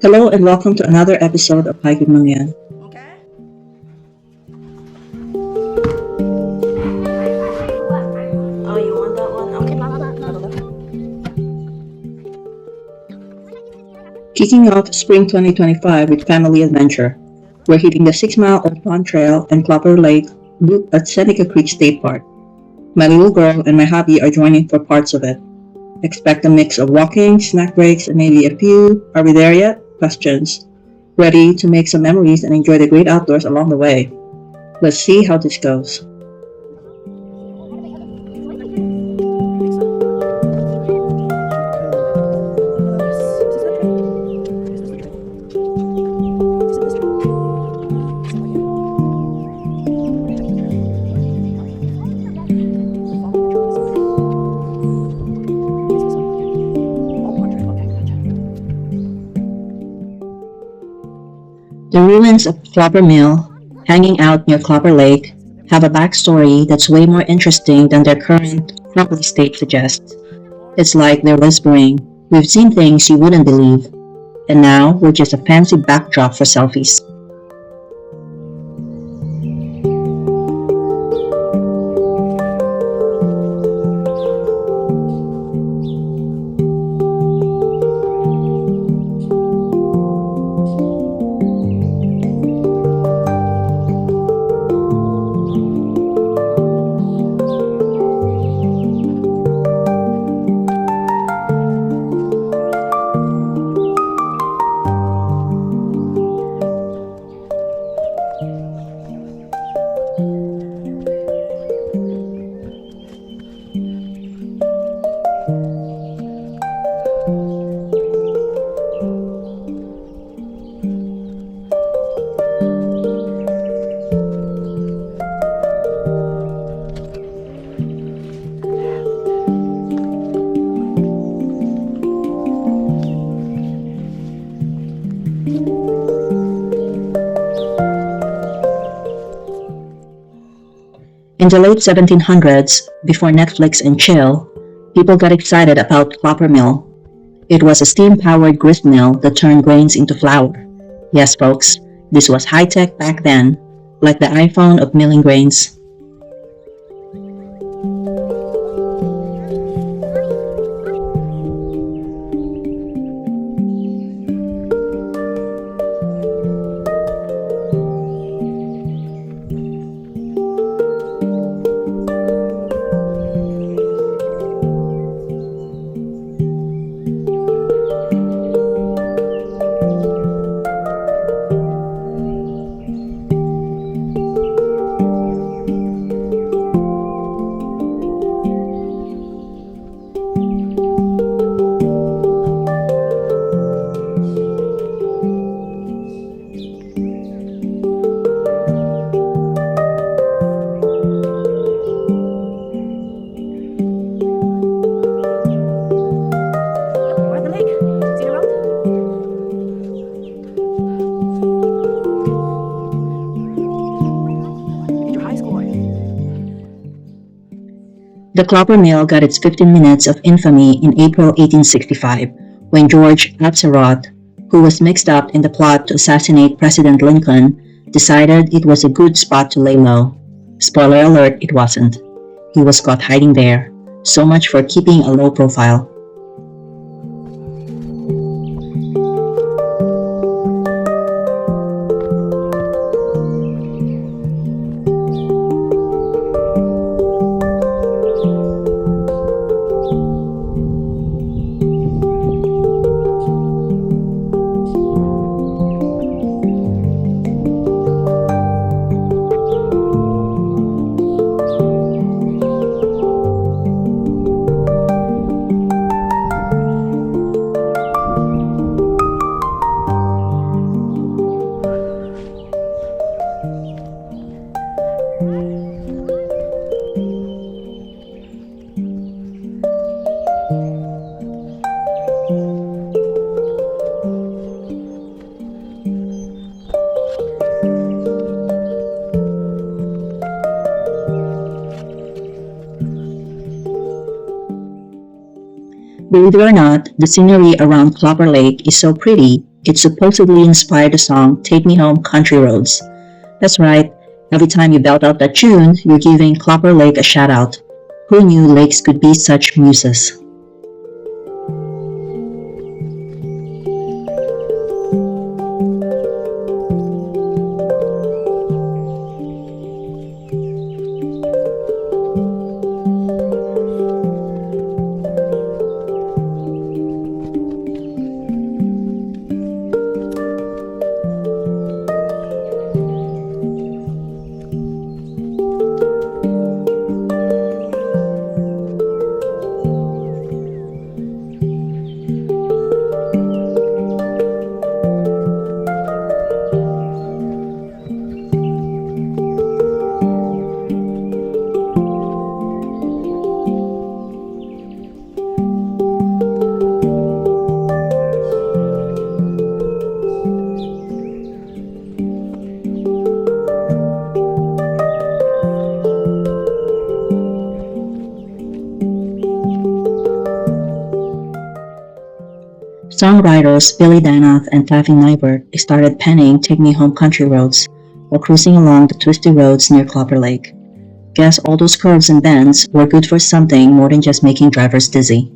Hello and welcome to another episode of Hiking Mga. Okay? Oh, you want that one? Okay. Kicking off spring 2025 with family adventure. We're hitting the 6 Mile Old Pond Trail and Clopper Lake loop at Seneca Creek State Park. My little girl and my hubby are joining for parts of it. Expect a mix of walking, snack breaks, and maybe a few "are we there yet?" questions. Ready to make some memories and enjoy the great outdoors along the way. Let's see how this goes. The ruins of Clopper Mill, hanging out near Clopper Lake, have a backstory that's way more interesting than their current crumpled state suggests. It's like they're whispering, "We've seen things you wouldn't believe, and now we're just a fancy backdrop for selfies." In the late 1700s, before Netflix and chill, people got excited about Clopper Mill. It was a steam-powered grist mill that turned grains into flour. Yes, folks, this was high-tech back then, like the iPhone of milling grains. We're at the lake. See the road? Get your high score. The Clopper Mill got its 15 minutes of infamy in April 1865 when George Atzerodt, who was mixed up in the plot to assassinate President Lincoln, decided it was a good spot to lay low. Spoiler alert, it wasn't. He was caught hiding there. So much for keeping a low profile. Believe it or not, the scenery around Clopper Lake is so pretty, it supposedly inspired the song Take Me Home Country Roads. That's right, every time you belt out that tune, you're giving Clopper Lake a shout out. Who knew lakes could be such muses? Songwriters Billy Danoff and Taffy Nybert started penning Take Me Home Country Roads while cruising along the twisty roads near Clopper Lake. Guess all those curves and bends were good for something more than just making drivers dizzy.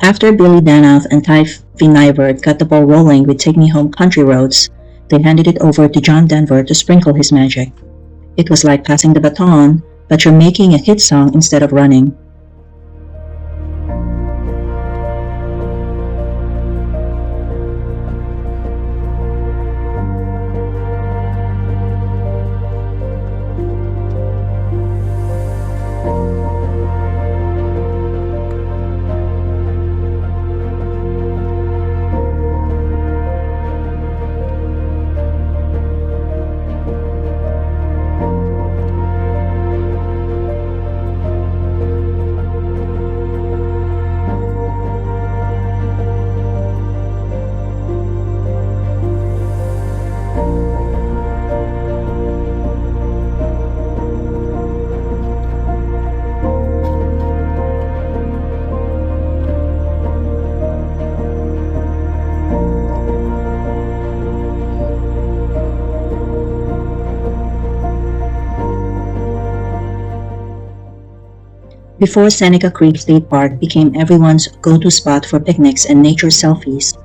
After Billy Danoff and Taffy Nybert got the ball rolling with Take Me Home Country Roads, they handed it over to John Denver to sprinkle his magic. It was like passing the baton, but you're making a hit song instead of running. Before Seneca Creek State Park became everyone's go-to spot for picnics and nature selfies,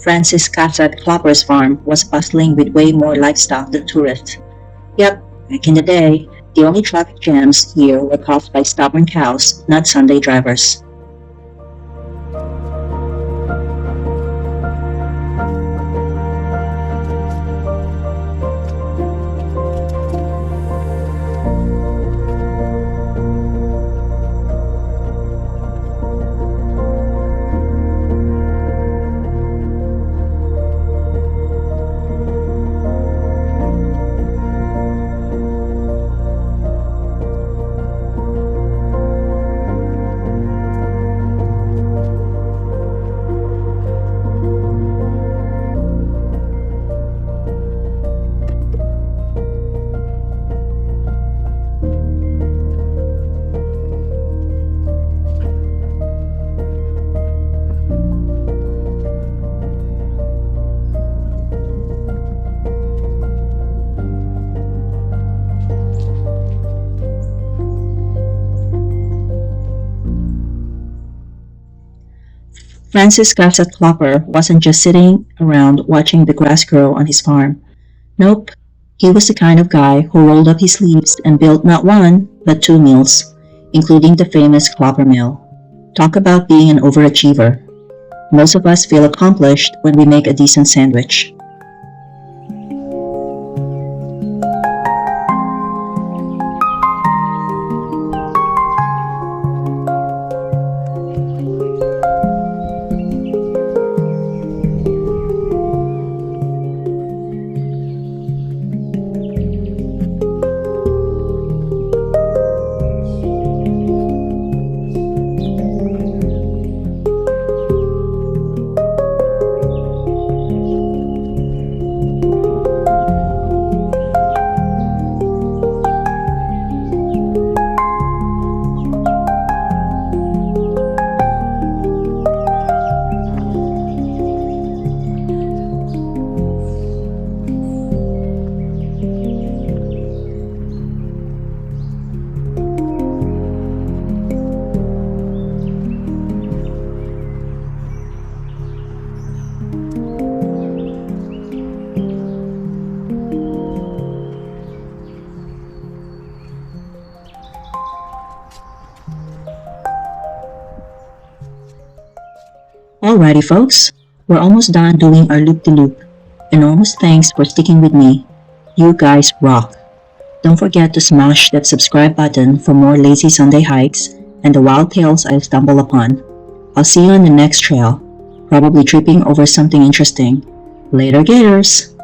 Francis Casat Clopper's farm was bustling with way more livestock than tourists. Yep, back in the day, the only traffic jams here were caused by stubborn cows, not Sunday drivers. Francis Gossett Clopper wasn't just sitting around watching the grass grow on his farm. Nope, he was the kind of guy who rolled up his sleeves and built not one, but two mills, including the famous Clopper Mill. Talk about being an overachiever. Most of us feel accomplished when we make a decent sandwich. Alrighty, folks, we're almost done doing our loop-de-loop. Enormous thanks for sticking with me. You guys rock. Don't forget to smash that subscribe button for more lazy Sunday hikes and the wild tales I'll stumble upon. I'll see you on the next trail, probably tripping over something interesting. Later, Gators!